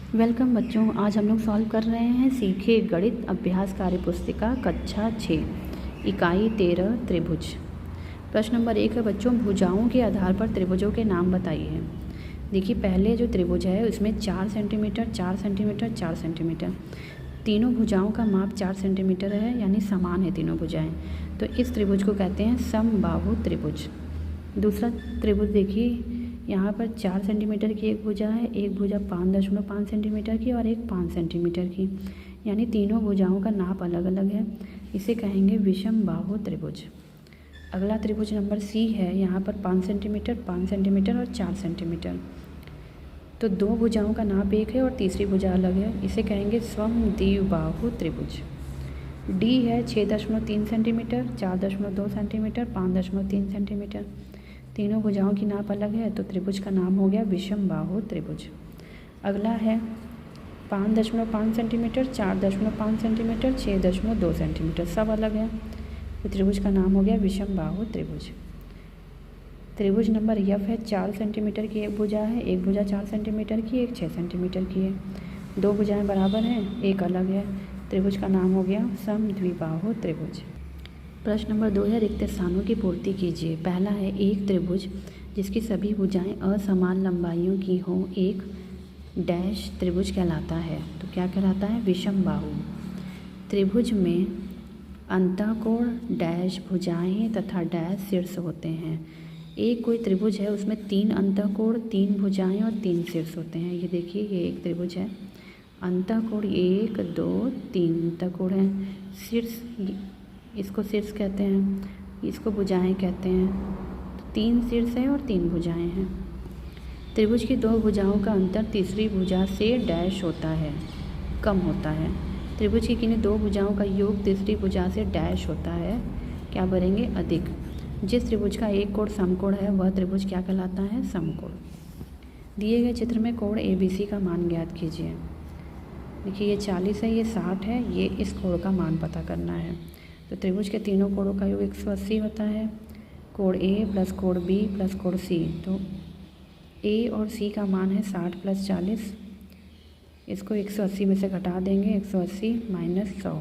Welcome बच्चों, आज हम लोग सॉल्व कर रहे हैं सीखे गणित अभ्यास कार्य पुस्तिका कक्षा 6 इकाई 13 त्रिभुज। प्रश्न नंबर 1 है बच्चों, भुजाओं के आधार पर त्रिभुजों के नाम बताइए। देखिए पहले जो त्रिभुज है उसमें 4 सेंटीमीटर 4 सेंटीमीटर 4 सेंटीमीटर, तीनों भुजाओं का माप 4 सेंटीमीटर है, यानी समान है तीनों भुजाएं। तो इस त्रिभुज को कहते हैं समबाहु त्रिभुज। दूसरा त्रिभुज देखिए, यहाँ पर 4 सेंटीमीटर की एक भुजा है, एक भुजा 5.5 सेंटीमीटर की और एक 5 सेंटीमीटर की, यानी तीनों भुजाओं का नाप अलग अलग है। इसे कहेंगे विषम बाहु त्रिभुज। अगला त्रिभुज नंबर सी है, यहाँ पर 5 सेंटीमीटर और 4 सेंटीमीटर, तो दो भुजाओं का नाप एक है और तीसरी भुजा अलग है। इसे कहेंगे समद्विबाहु त्रिभुज। डी है 6.3 सेंटीमीटर 4.2 सेंटीमीटर 5.3 सेंटीमीटर, तीनों भुजाओं की नाप अलग है, तो त्रिभुज का नाम हो गया विषम बाहु त्रिभुज। अगला है 5.5 सेंटीमीटर 4.5 सेंटीमीटर 6.2 सेंटीमीटर, सब अलग है, तो त्रिभुज का नाम हो गया विषम बाहु त्रिभुज। त्रिभुज नंबर एफ है, 4 सेंटीमीटर की एक भुजा है, एक भुजा 4 सेंटीमीटर की, एक 6 सेंटीमीटर की है, दो भुजाएं बराबर हैं, एक अलग है, त्रिभुज का नाम हो गया समद्विबाहु त्रिभुज। प्रश्न नंबर 2 है, रिक्त स्थानों की पूर्ति कीजिए। पहला है एक त्रिभुज जिसकी सभी भुजाएं असमान लंबाइयों की हों एक डैश त्रिभुज कहलाता है। तो क्या कहलाता है? विषम बाहु। त्रिभुज में अंतःकोण डैश भुजाएं तथा डैश शीर्ष होते हैं। एक कोई त्रिभुज है, उसमें 3 अंतःकोण 3 भुजाएं और 3 शीर्ष होते हैं। ये देखिए, ये एक त्रिभुज है, अंतःकोण 1 2 3 अंतःकोण है, शीर्ष इसको शीर्ष कहते हैं, इसको भुजाएं कहते हैं। 3 शीर्ष है और 3 भुजाएं हैं। त्रिभुज की दो भुजाओं का अंतर तीसरी भुजा से डैश होता है, कम होता है। त्रिभुज की किन्हीं दो भुजाओं का योग तीसरी भुजा से डैश होता है, क्या भरेंगे? अधिक। जिस त्रिभुज का एक कोण समकोण है वह त्रिभुज क्या कहलाता है? समकोण। दिए गए चित्र में कोण ABC का मान ज्ञात कीजिए। देखिए, ये 40 है, ये 60 है, ये इस कोण का मान पता करना है। तो त्रिभुज के तीनों कोणों का योग 180 होता है। कोण A प्लस कोण B प्लस कोण C, तो A और C का मान है 60 प्लस 40, इसको 180 में से घटा देंगे, 180 माइनस 100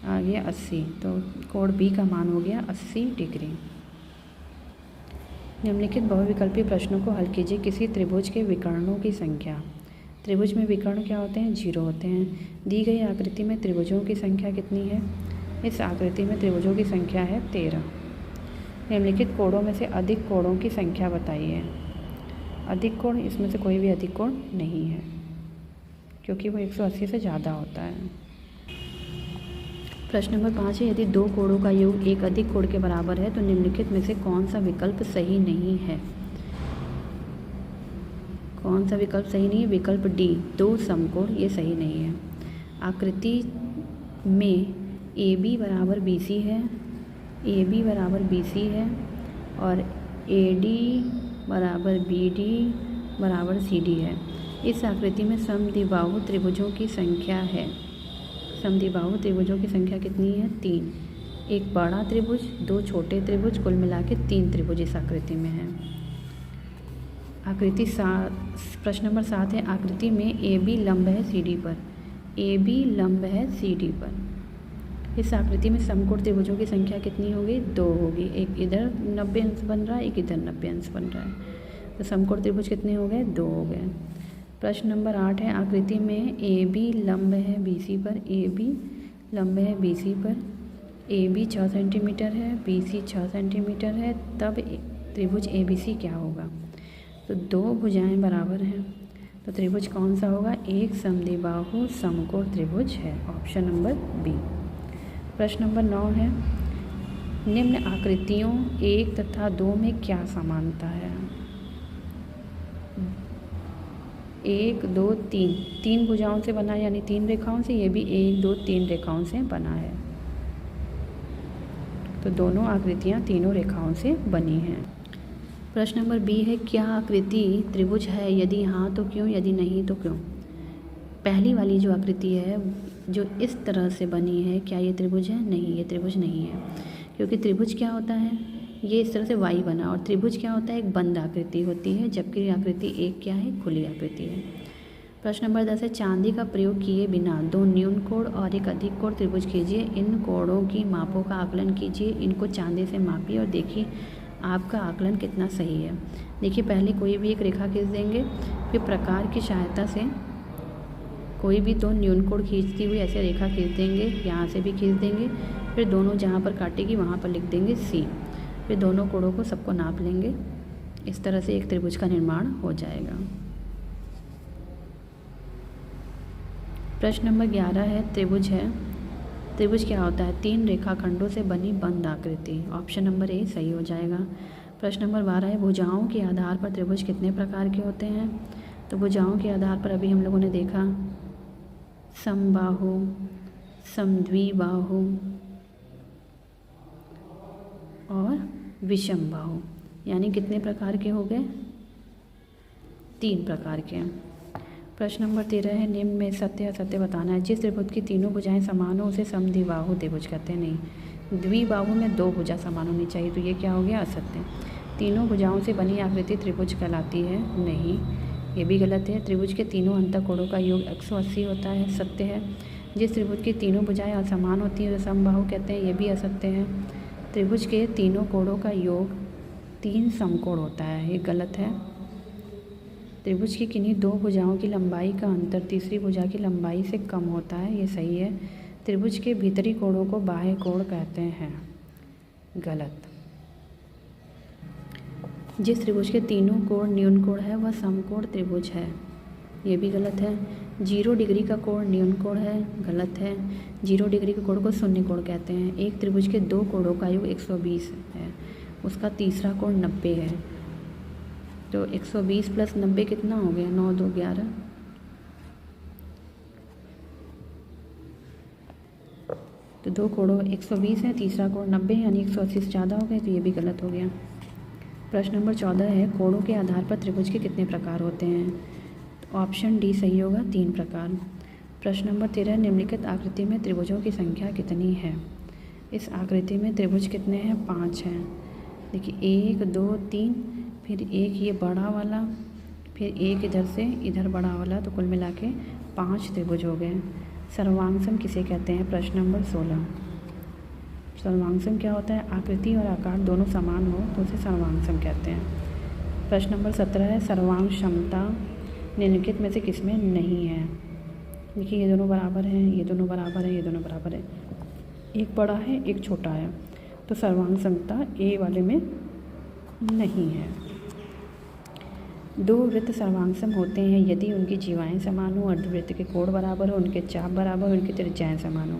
आ गया 80, तो कोण B का मान हो गया 80 डिग्री। निम्नलिखित बहुविकल्पीय प्रश्नों को हल कीजिए। किसी त्रिभुज के विकर्णों की संख्या। त्रिभुज में विकर्ण क्या होते हैं? 0 होते हैं। दी गई आकृति में त्रिभुजों की संख्या कितनी है? इस आकृति में त्रिभुजों की संख्या है 13। निम्नलिखित कोणों में से अधिक कोणों की संख्या बताइए। अधिक कोण, इसमें से कोई भी अधिक कोण नहीं है, क्योंकि वो 180 से ज़्यादा होता है। प्रश्न नंबर 5 है, यदि दो कोणों का योग एक अधिक कोण के बराबर है तो निम्नलिखित में से कौन सा विकल्प सही नहीं है? कौन सा विकल्प सही नहीं है? विकल्प डी, दो समकोण, ये सही नहीं है। आकृति में AB बराबर BC है, AB बराबर BC है और AD बराबर BD बराबर CD है। इस आकृति में समद्विबाहु त्रिभुजों की संख्या है। समद्विबाहु त्रिभुजों की संख्या कितनी है? 3। एक बड़ा त्रिभुज, दो छोटे त्रिभुज, कुल मिला के 3 त्रिभुज इस आकृति में है। आकृति 7, प्रश्न नंबर 7 है, आकृति में AB लंब है CD पर, AB लंब है CD पर। इस आकृति में समकोण त्रिभुजों की संख्या कितनी होगी? 2 होगी। एक इधर 90 अंश बन रहा है, एक इधर 90 अंश बन रहा है, तो समकोण त्रिभुज कितने हो गए? 2 हो गए। प्रश्न नंबर 8 है, आकृति में AB लंब है BC पर, AB लंब है BC पर, AB 6 सेंटीमीटर है, BC 6 सेंटीमीटर है, तब त्रिभुज ABC क्या होगा? तो दो भुजाएं बराबर हैं, तो त्रिभुज कौन सा होगा? एक समद्विबाहु समकोण त्रिभुज है, ऑप्शन नंबर बी। प्रश्न नंबर 9 है, निम्न आकृतियों 1 तथा 2 में क्या समानता है? 1 2 3, 3 भुजाओं से बना है, यानी 3 रेखाओं से। ये भी 1 2 3 रेखाओं से बना है, तो दोनों आकृतियाँ तीनों रेखाओं से बनी हैं। प्रश्न नंबर बी है, क्या आकृति त्रिभुज है? यदि हाँ तो क्यों, यदि नहीं तो क्यों? पहली वाली जो आकृति है जो इस तरह से बनी है, क्या ये त्रिभुज है? नहीं, ये त्रिभुज नहीं है, क्योंकि त्रिभुज क्या होता है? ये इस तरह से वाई बना, और त्रिभुज क्या होता है? एक बंद आकृति होती है, जबकि आकृति एक क्या है? खुली आकृति है। प्रश्न नंबर 10 है चांदी का प्रयोग किए बिना दो न्यून कोण और एक अधिक कोण त्रिभुज कीजिए। इन कोणों की मापों का आकलन कीजिए। इनको चांदी से मापिए और देखिए आपका आकलन कितना सही है। देखिए पहले कोई भी एक रेखा खींच देंगे, फिर प्रकार की सहायता से कोई भी दो न्यून कोण खींचती हुई ऐसे रेखा खींच देंगे, यहाँ से भी खींच देंगे, फिर दोनों जहाँ पर काटेगी वहाँ पर लिख देंगे सी। फिर दोनों कोणों को सबको नाप लेंगे। इस तरह से एक त्रिभुज का निर्माण हो जाएगा। प्रश्न नंबर 11 है त्रिभुज है। त्रिभुज क्या होता है? 3 रेखाखंडों से बनी बंद आकृति। ऑप्शन नंबर ए सही हो जाएगा। प्रश्न नंबर 12 है भुजाओं के आधार पर त्रिभुज कितने प्रकार के होते हैं? तो भुजाओं के आधार पर अभी हम लोगों ने देखा समबाहु, समद्विबाहु और विषमबाहु, यानी कितने प्रकार के हो गए? 3 प्रकार के। प्रश्न नंबर 13 है निम्न में सत्य असत्य बताना है। जिस त्रिभुज की तीनों भुजाएं समान हो उसे समद्विबाहु त्रिभुज कहते हैं। नहीं, द्विबाहु में 2 भुजा समान होनी चाहिए, तो ये क्या हो गया? असत्य। तीनों भुजाओं से बनी आकृति त्रिभुज कहलाती है? नहीं, ये भी गलत है। त्रिभुज के तीनों अंतःकोणों का योग 180 होता है, सत्य है। जिस त्रिभुज की तीनों भुजाएं असमान होती हैं उसे समबाहु कहते हैं, ये भी असत्य है। त्रिभुज के तीनों कोणों का योग 3 समकोण होता है, ये गलत है। त्रिभुज की किन्हीं 2 भुजाओं की लंबाई का अंतर तीसरी भुजा की लंबाई से कम होता है, ये सही है। त्रिभुज के भीतरी कोणों को बाह्य कोण कहते हैं, गलत। जिस त्रिभुज के तीनों कोण न्यून कोण है वह समकोण त्रिभुज है, ये भी गलत है। 0 डिग्री का कोण न्यून कोण है, गलत है। 0 डिग्री के कोण को शून्य कोण कहते हैं। एक त्रिभुज के 2 कोणों का योग 120 है, उसका तीसरा कोण 90 है। तो 120 + 90 कितना हो गया? 9 2 11। तो 2 कोणों 120 है, तीसरा कोण 90 है, यानी 180 से ज़्यादा हो गए, तो ये भी गलत हो गया। प्रश्न नंबर 14 है कोणों के आधार पर त्रिभुज के कितने प्रकार होते हैं? तो ऑप्शन डी सही होगा, 3 प्रकार। प्रश्न नंबर 13 निम्नलिखित आकृति में त्रिभुजों की संख्या कितनी है? इस आकृति में त्रिभुज कितने हैं? 5 हैं। देखिए 1 2 3, फिर एक ये बड़ा वाला, फिर एक इधर से इधर बड़ा वाला, तो कुल मिला के 5 त्रिभुज हो गए। सर्वांगसम किसे कहते हैं? प्रश्न नंबर 16। सर्वांगसम क्या होता है? आकृति और आकार दोनों समान हो तो उसे सर्वांगसम कहते हैं। प्रश्न नंबर 17 है सर्वांग क्षमता निम्नलिखित में से किसमें नहीं है? देखिए ये दोनों बराबर हैं, ये दोनों बराबर है, ये दोनों बराबर है, एक बड़ा है एक छोटा है, तो सर्वांग क्षमता ए वाले में नहीं है। 2 वृत्त सर्वांगसम होते हैं यदि उनकी जीवाएं समान हो, अर्धवृत्त के कोण बराबर हो, उनके चाप बराबर हो, उनकी त्रिज्याएं समान हो।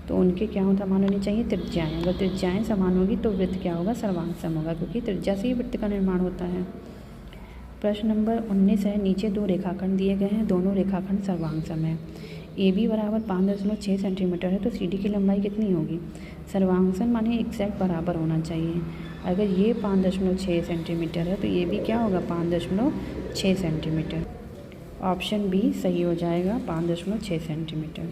तो उनके क्या समान होनी चाहिए? त्रिज्याएं। अगर त्रिज्याएं समान होगी तो वृत्त क्या होगा? सर्वांगसम होगा, क्योंकि त्रिज्या से ही वृत्त का निर्माण होता है। प्रश्न नंबर 19 है नीचे 2 रेखाखंड दिए गए हैं, दोनों रेखाखंड सर्वांगसम है। ए बी बराबर 5.6 सेंटीमीटर है, तो सी डी की लंबाई कितनी होगी? सर्वांगसम माने एग्जैक्ट बराबर होना चाहिए। अगर ये 5.6 सेंटीमीटर है तो ये भी क्या होगा? 5.6 सेंटीमीटर। ऑप्शन बी सही हो जाएगा, 5.6 सेंटीमीटर।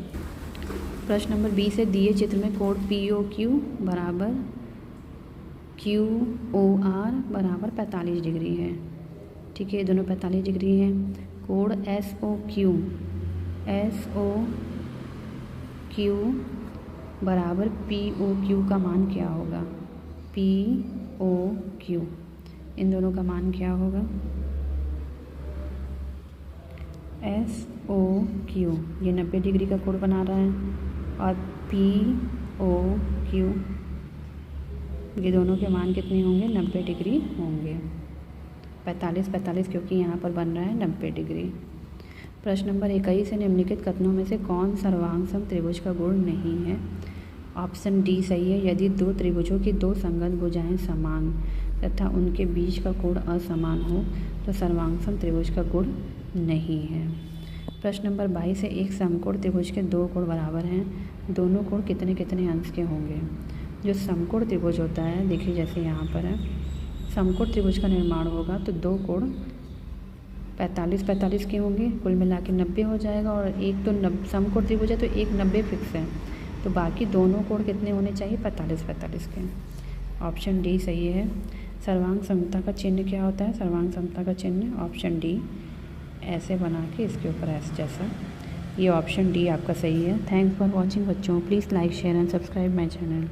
प्रश्न नंबर 20 है दिए चित्र में कोण पी ओ क्यू बराबर क्यू ओ आर बराबर 45 डिग्री है। ठीक है, ये दोनों 45 डिग्री हैं। कोण एस ओ क्यू बराबर पी ओ क्यू का मान क्या होगा? पी ओ क्यू, इन दोनों का मान क्या होगा? एस ओ क्यू ये 90 डिग्री का कोण बना रहा है, और पी ओ क्यू ये दोनों के मान कितने होंगे? 90 डिग्री होंगे। 45 क्योंकि यहाँ पर बन रहा है 90 डिग्री। प्रश्न नंबर 21 से निम्नलिखित कथनों में से कौन सर्वांगसम त्रिभुज का गुण नहीं है? ऑप्शन डी सही है। यदि 2 त्रिभुजों की 2 संगत भुजाएं समान तथा उनके बीच का कोण असमान हो तो सर्वांगसम त्रिभुज का गुण नहीं है। प्रश्न नंबर 22 है एक समकोण त्रिभुज के 2 कोण बराबर हैं, दोनों कोण कितने कितने अंश के होंगे? जो समकोण त्रिभुज होता है, देखिए जैसे यहाँ पर है, समकोण त्रिभुज का निर्माण होगा तो 2 कोण 45 के होंगे, कुल मिला के 90 हो जाएगा। और एक तो समकोण त्रिभुज है तो एक 90 फिक्स है, तो बाकी दोनों कोण कितने होने चाहिए? 45 के। ऑप्शन डी सही है। सर्वांग समता का चिन्ह क्या होता है? सर्वांग समता का चिन्ह ऑप्शन डी ऐसे बना के इसके ऊपर ऐसे जैसा। ये ऑप्शन डी आपका सही है। थैंक्स फॉर वॉचिंग बच्चों। Please like share and subscribe my channel.